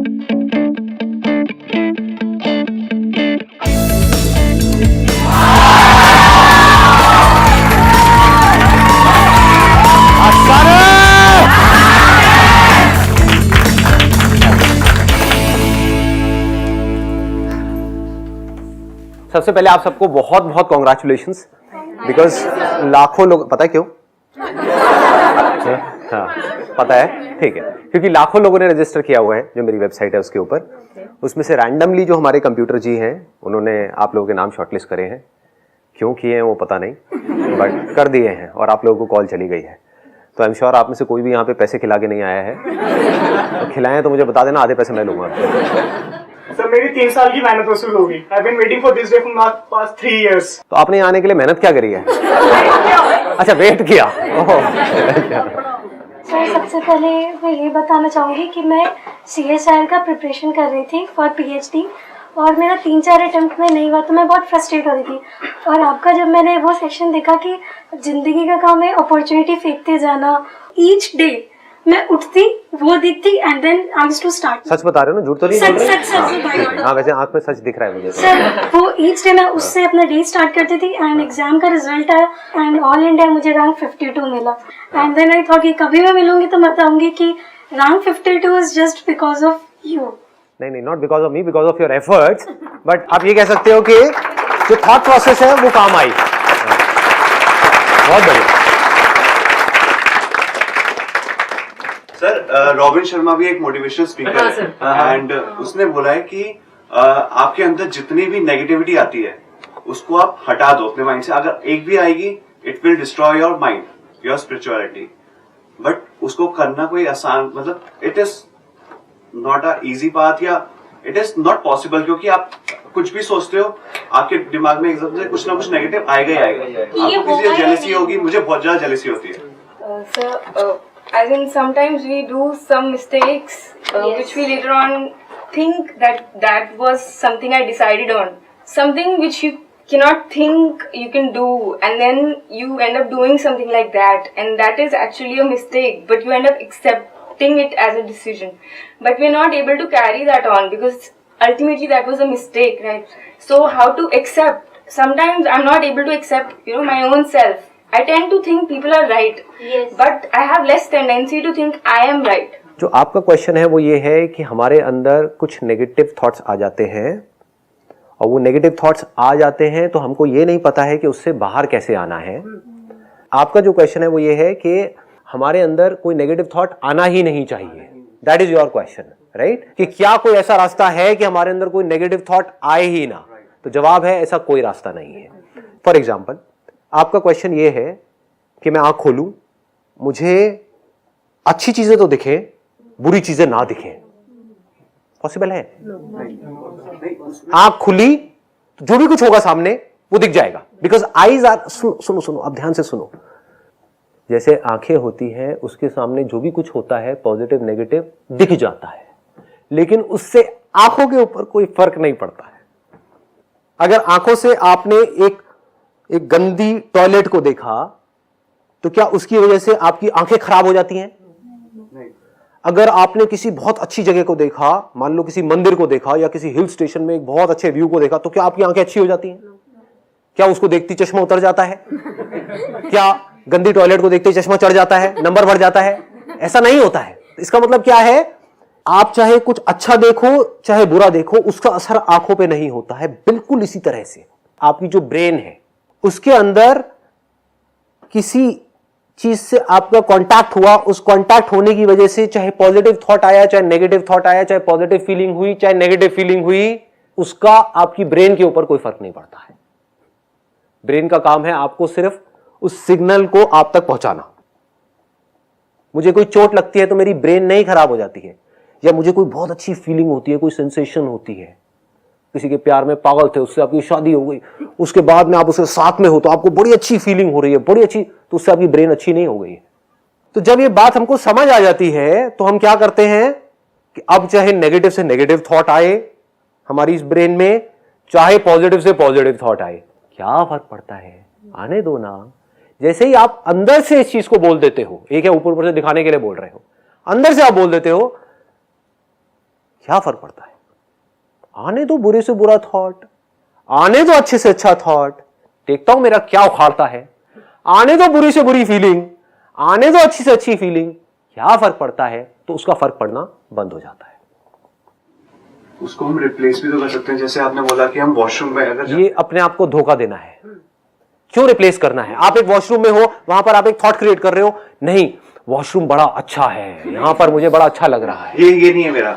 सबसे पहले आप सबको बहुत बहुत कॉन्ग्रेचुलेशंस, बिकॉज लाखों लोग, पता है क्यों? हाँ पता है, ठीक है, क्योंकि लाखों लोगों ने रजिस्टर किया हुआ है जो मेरी वेबसाइट है उसके ऊपर। उसमें से रैंडमली जो हमारे कंप्यूटर जी हैं उन्होंने आप लोगों के नाम शॉर्टलिस्ट करे हैं। क्यों किए हैं वो पता नहीं, बट कर दिए हैं और आप लोगों को कॉल चली गई है। तो आई एम श्योर आप में से कोई भी यहाँ पे पैसे खिला के नहीं आया है। तो खिलाएं तो मुझे बता देना, आधे पैसे मैं लूंगा। सर मेरी 3 साल की मेहनत वसूल होगी। I've been waiting for this day for past 3 years. तो आपने यहाँ आने के लिए मेहनत क्या करी है? अच्छा वेट किया। सर सबसे पहले मैं ये बताना चाहूँगी कि मैं CSIR का प्रिपरेशन कर रही थी फॉर PhD और मेरा 3-4 अटेम्प्ट में नहीं हुआ तो मैं बहुत फ्रस्ट्रेट हो रही थी। और आपका जब मैंने वो सेक्शन देखा कि जिंदगी का काम है अपॉर्चुनिटी फेंकते जाना, ईच डे मैं उठती वो दिखती and then I used to start. सच बता रहे हो ना, झूठ तो नहीं बोल रहे? हाँ वैसे आंख में सच दिख रहा है मुझे। सर वो ईच डे मैं उससे अपना डे स्टार्ट करती थी एंड एग्जाम का रिजल्ट आया एंड ऑल इंडिया मुझे रैंक 52 मिला। एंड देन आई थॉट कि कभी मैं मिलूंगी तो बताऊंगी कि rank 52 is just because of you. नहीं, not because of me, because of your efforts. But आप ये कह सकते हो कि जो थॉट प्रोसेस है वो काम आई। बहुत बढ़िया। सर रॉबिन शर्मा भी एक मोटिवेशनल स्पीकर है एंड उसने बोला है कि आपके अंदर जितनी भी नेगेटिविटी आती है उसको आप हटा दो अपने माइंड से। अगर एक भी आएगी it will destroy your mind, your spirituality. But उसको करना कोई आसान, मतलब it is not a easy path या इट इज नॉट पॉसिबल, क्योंकि आप कुछ भी सोचते हो आपके दिमाग में एकदम से कुछ ना कुछ नेगेटिव आएगा ही आएगा। आपको किसी से जेलसी होगी, मुझे बहुत ज्यादा जेलसी होती है। As in sometimes we do some mistakes which we later on think that was something I decided on, something which you cannot think you can do, and then you end up doing something like that, and that is actually a mistake, but you end up accepting it as a decision. But we're not able to carry that on because ultimately that was a mistake, right? So how to accept? Sometimes I'm not able to accept my own self. I tend to think people are right, yes, but I have less tendency to think I am right. जो आपका question है वो ये है कि हमारे अंदर कुछ नेगेटिव थॉट्स आ जाते हैं और वो नेगेटिव थॉट्स आ जाते हैं तो हमको ये नहीं पता है कि उससे बाहर कैसे आना है। आपका जो क्वेश्चन है वो ये है कि हमारे अंदर कोई नेगेटिव थॉट आना ही नहीं चाहिए। That is your question, right? कि क्या कोई ऐसा रास्ता है कि हमारे अंदर कोई नेगेटिव थॉट आए ही ना? तो जवाब है ऐसा कोई रास्ता नहीं है। फॉर एग्जाम्पल आपका क्वेश्चन ये है कि मैं आंख खोलूं, मुझे अच्छी चीजें तो दिखें, बुरी चीजें ना दिखें। पॉसिबल है? आंख खुली तो जो भी कुछ होगा सामने वो दिख जाएगा, बिकॉज आईज आर, सुनो अब ध्यान से सुनो। जैसे आंखें होती हैं उसके सामने जो भी कुछ होता है पॉजिटिव नेगेटिव दिख जाता है, लेकिन उससे आंखों के ऊपर कोई फर्क नहीं पड़ता है। अगर आंखों से आपने एक गंदी टॉयलेट को देखा तो क्या उसकी वजह से आपकी आंखें खराब हो जाती हैं? नहीं। अगर आपने किसी बहुत अच्छी जगह को देखा, मान लो किसी मंदिर को देखा या किसी हिल स्टेशन में एक बहुत अच्छे व्यू को देखा, तो क्या आपकी आंखें अच्छी हो जाती हैं? क्या उसको देखती चश्मा उतर जाता है? क्या गंदी टॉयलेट को देखते चश्मा चढ़ जाता है, नंबर बढ़ जाता है? ऐसा नहीं होता है। इसका मतलब क्या है? आप चाहे कुछ अच्छा देखो चाहे बुरा देखो, उसका असर आंखों पे नहीं होता है। बिल्कुल इसी तरह से आपकी जो ब्रेन है उसके अंदर किसी चीज से आपका कांटेक्ट हुआ, उस कांटेक्ट होने की वजह से चाहे पॉजिटिव थॉट आया चाहे नेगेटिव थॉट आया, चाहे पॉजिटिव फीलिंग हुई चाहे नेगेटिव फीलिंग हुई, उसका आपकी ब्रेन के ऊपर कोई फर्क नहीं पड़ता है। ब्रेन का काम है आपको सिर्फ उस सिग्नल को आप तक पहुंचाना। मुझे कोई चोट लगती है तो मेरी ब्रेन नहीं खराब हो जाती है, या मुझे कोई बहुत अच्छी फीलिंग होती है, कोई सेंसेशन होती है, किसी के प्यार में पागल थे, उससे आपकी शादी हो गई, उसके बाद में आप उसके साथ में हो तो आपको बड़ी अच्छी फीलिंग हो रही है, बड़ी अच्छी, तो उससे आपकी ब्रेन अच्छी नहीं हो गई है। तो जब ये बात हमको समझ आ जाती है तो हम क्या करते हैं कि अब चाहे नेगेटिव से नेगेटिव थॉट आए हमारी इस ब्रेन में, चाहे पॉजिटिव से पॉजिटिव थॉट आए, क्या फर्क पड़ता है, आने दो ना। जैसे ही आप अंदर से इस चीज को बोल देते हो, एक है ऊपर ऊपर से दिखाने के लिए बोल रहे हो, अंदर से आप बोल देते हो क्या फर्क पड़ता है? आने दो बुरे से बुरा थॉट, आने दो अच्छे से अच्छा थॉट, देखता हूं मेरा क्या उखाड़ता है, आने दो बुरी से बुरी फीलिंग, आने दो अच्छी से अच्छी फीलिंग, क्या फर्क पड़ता है? तो उसका फर्क पड़ना बंद हो जाता है। उसको हम रिप्लेस भी तो कर सकते हैं, जैसे आपने बोला कि हम वॉशरूम में अगर ये अपने आप को धोखा देना है। क्यों रिप्लेस करना है? आप एक वॉशरूम में हो, वहां पर आप एक थॉट क्रिएट कर रहे हो, नहीं वॉशरूम बड़ा अच्छा है, यहां पर मुझे बड़ा अच्छा लग रहा है। ये नहीं है मेरा